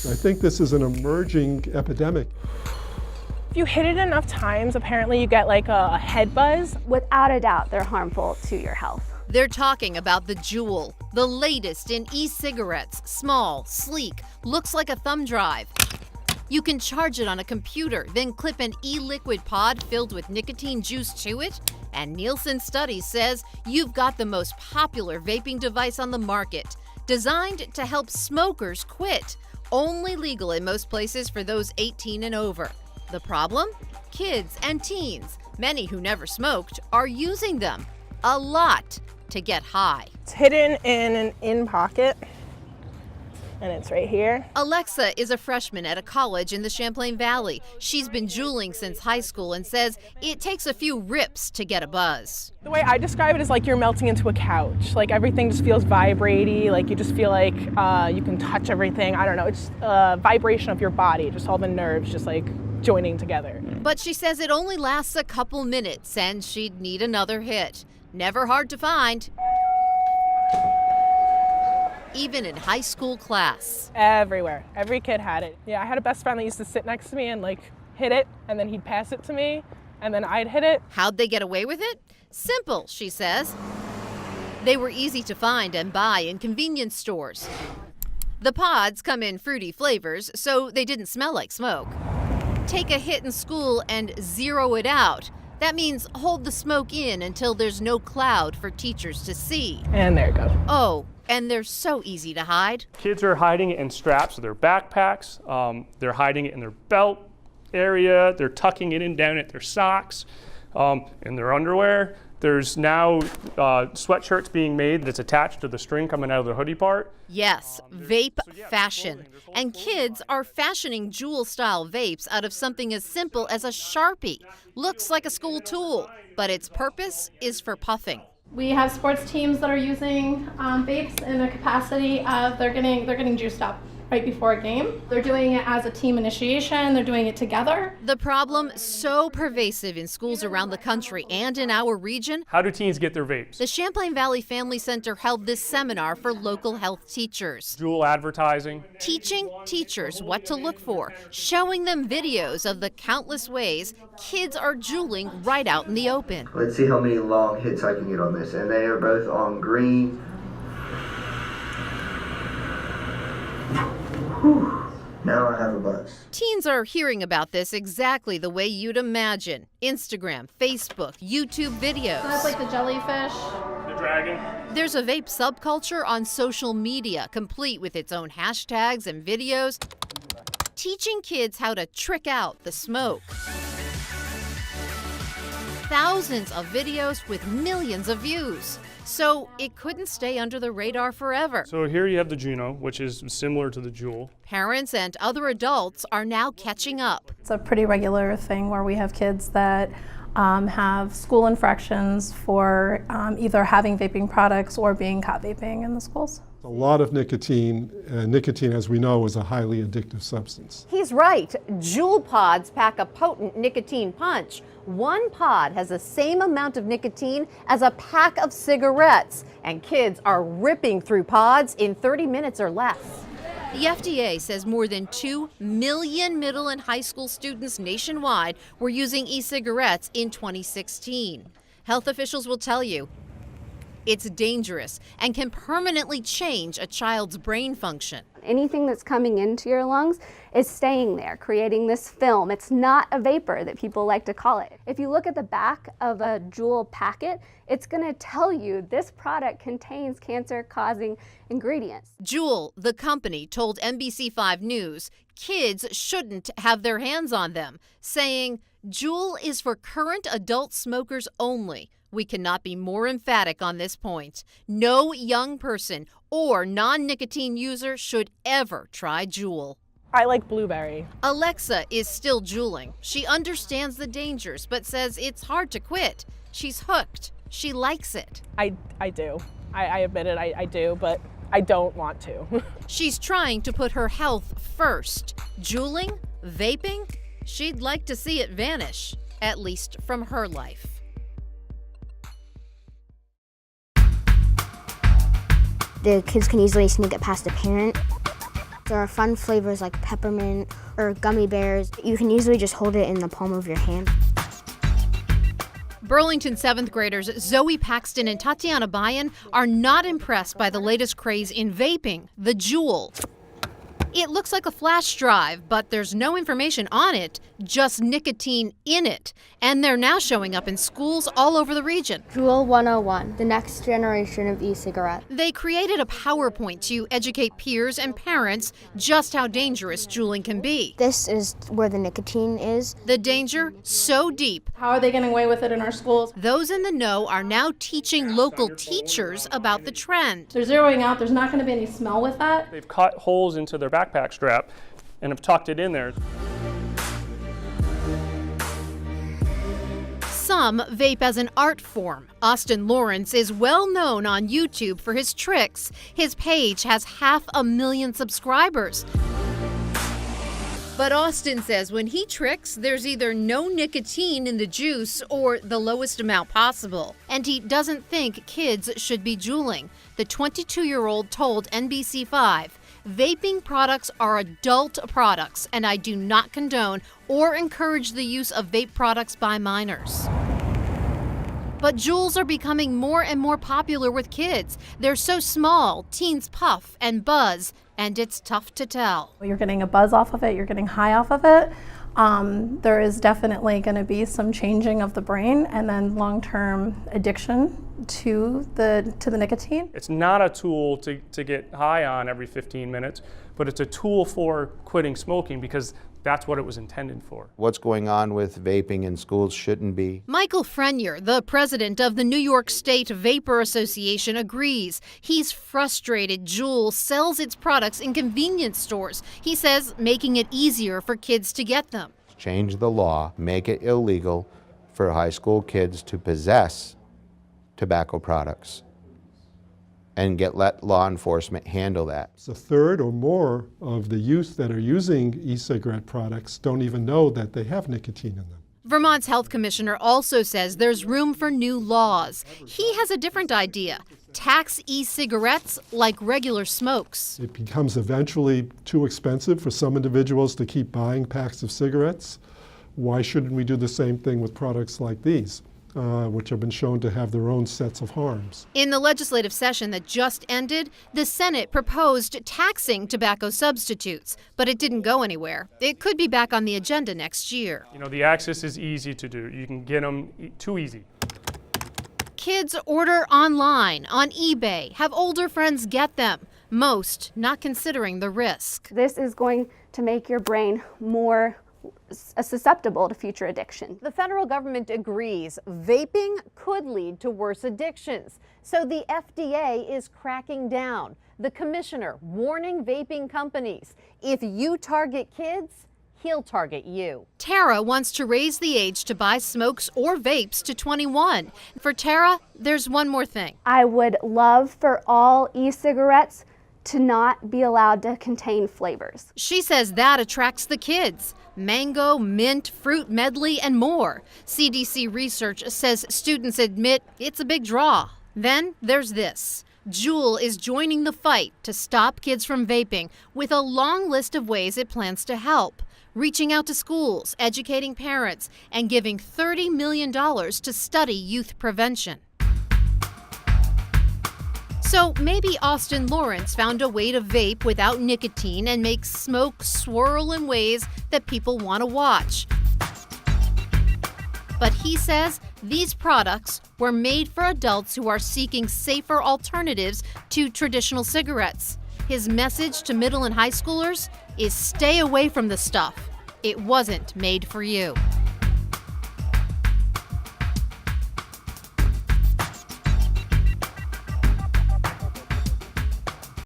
I think this is an emerging epidemic. If you hit it enough times, apparently you get like a head buzz. Without a doubt, they're harmful to your health. They're talking about the Juul, the latest in e-cigarettes. Small, sleek, looks like a thumb drive. You can charge it on a computer, then clip an e-liquid pod filled with nicotine juice to it. And Nielsen Studies says you've got the most popular vaping device on the market, designed to help smokers quit. Only legal in most places for those 18 and over. The problem? Kids and teens, many who never smoked, are using them. A lot to get high. It's hidden in an in pocket, and it's right here. Alexa is a freshman at a college in the Champlain Valley. She's been juuling since high school and says it takes a few rips to get a buzz. The way I describe it is like you're melting into a couch. Like everything just feels vibraty, like you just feel like you can touch everything. I don't know, it's a vibration of your body, just all the nerves just like joining together. But she says it only lasts a couple minutes and she'd need another hit. Never hard to find. Even in high school class. Everywhere. Every kid had it. Yeah, I had a best friend that used to sit next to me and like hit it, and then he'd pass it to me, and then I'd hit it. How'd they get away with it? Simple, she says. They were easy to find and buy in convenience stores. The pods come in fruity flavors, so they didn't smell like smoke. Take a hit in school and zero it out. That means hold the smoke in until there's no cloud for teachers to see. And there it goes. Oh, and they're so easy to hide. Kids are hiding it in straps of their backpacks. They're hiding it in their belt area. They're tucking it in down at their socks, in their underwear. There's now sweatshirts being made that's attached to the string coming out of the hoodie part. Yes, vape fashion. And kids are fashioning Juul-style vapes out of something as simple as a Sharpie. Looks like a school tool, but its purpose is for puffing. We have sports teams that are using vapes in a capacity of they're getting juiced up right before a game. They're doing it as a team initiation. They're doing it together. The problem so pervasive in schools around the country and in our region. How do teens get their vapes? The Champlain Valley Family Center held this seminar for local health teachers. Juul advertising. Teaching teachers what to look for, showing them videos of the countless ways kids are juuling right out in the open. Let's see how many long hits I can get on this. And they are both on green. Whew. Now I have a buzz. Teens are hearing about this exactly the way you'd imagine. Instagram, Facebook, YouTube videos. So that's like the jellyfish. The dragon. There's a vape subculture on social media, complete with its own hashtags and videos, teaching kids how to trick out the smoke. Thousands of videos with millions of views. So it couldn't stay under the radar forever. So here you have the Juno, which is similar to the Juul. Parents and other adults are now catching up. It's a pretty regular thing where we have kids that have school infractions for either having vaping products or being caught vaping in the schools. A lot of nicotine, and nicotine, as we know, is a highly addictive substance. He's right. Juul pods pack a potent nicotine punch. One pod has the same amount of nicotine as a pack of cigarettes, and kids are ripping through pods in 30 minutes or less. The FDA says more than 2 million middle and high school students nationwide were using e-cigarettes in 2016. Health officials will tell you it's dangerous and can permanently change a child's brain function. Anything that's coming into your lungs is staying there, creating this film. It's not a vapor that people like to call it. If you look at the back of a Juul packet, it's going to tell you this product contains cancer-causing ingredients. Juul, the company, told NBC5 News kids shouldn't have their hands on them, saying, "Juul is for current adult smokers only. We cannot be more emphatic on this point. No young person or non-nicotine user should ever try Juul." I like blueberry. Alexa is still juuling. She understands the dangers, but says it's hard to quit. She's hooked. She likes it. I do. I admit it, I do, but I don't want to. She's trying to put her health first. Juuling? Vaping? She'd like to see it vanish, at least from her life. The kids can easily sneak it past a parent. There are fun flavors like peppermint or gummy bears. You can easily just hold it in the palm of your hand. Burlington 7th graders Zoe Paxton and Tatiana Bayan are not impressed by the latest craze in vaping, the Juul. It looks like a flash drive, but there's no information on it, just nicotine in it. And they're now showing up in schools all over the region. Juul 101, the next generation of e-cigarette. They created a PowerPoint to educate peers and parents just how dangerous juuling can be. This is where the nicotine is. The danger so deep. How are they getting away with it in our schools? Those in the know are now teaching local teachers about the trend. They're zeroing out. There's not going to be any smell with that. They've cut holes into their backpack strap and have tucked it in there. Some vape as an art form. Austin Lawrence is well known on YouTube for his tricks. His page has 500,000 subscribers. But Austin says when he tricks, there's either no nicotine in the juice or the lowest amount possible. And he doesn't think kids should be juuling. The 22-year-old told NBC5, vaping products are adult products, and I do not condone or encourage the use of vape products by minors. But Juuls are becoming more and more popular with kids. They're so small, teens puff and buzz, and it's tough to tell. You're getting a buzz off of it, you're getting high off of it. There is definitely going to be some changing of the brain and then long-term addiction to the nicotine. It's not a tool to get high on every 15 minutes, but it's a tool for quitting smoking because that's what it was intended for. What's going on with vaping in schools shouldn't be. Michael Frenier, the president of the New York State Vapor Association, agrees. He's frustrated Juul sells its products in convenience stores. He says making it easier for kids to get them. Change the law, make it illegal for high school kids to possess tobacco products and let law enforcement handle that. A third or more of the youth that are using e-cigarette products don't even know that they have nicotine in them. Vermont's health commissioner also says there's room for new laws. He has a different idea. Tax e-cigarettes like regular smokes. It becomes eventually too expensive for some individuals to keep buying packs of cigarettes. Why shouldn't we do the same thing with products like these, which have been shown to have their own sets of harms? In the legislative session that just ended, the Senate proposed taxing tobacco substitutes, but it didn't go anywhere. It could be back on the agenda next year. You know, the access is easy to do. You can get them too easy. Kids order online, on eBay, have older friends get them. Most not considering the risk. This is going to make your brain more susceptible to future addiction. The federal government agrees vaping could lead to worse addictions, so the FDA is cracking down. The commissioner warning vaping companies, if you target kids, he'll target you. Tara wants to raise the age to buy smokes or vapes to 21. For Tara, there's one more thing. I would love for all e-cigarettes to not be allowed to contain flavors. She says that attracts the kids. Mango, mint, fruit medley, and more. CDC research says students admit it's a big draw. Then there's this. Juul is joining the fight to stop kids from vaping with a long list of ways it plans to help. Reaching out to schools, educating parents, and giving $30 million to study youth prevention. So maybe Austin Lawrence found a way to vape without nicotine and make smoke swirl in ways that people want to watch. But he says these products were made for adults who are seeking safer alternatives to traditional cigarettes. His message to middle and high schoolers is stay away from the stuff. It wasn't made for you.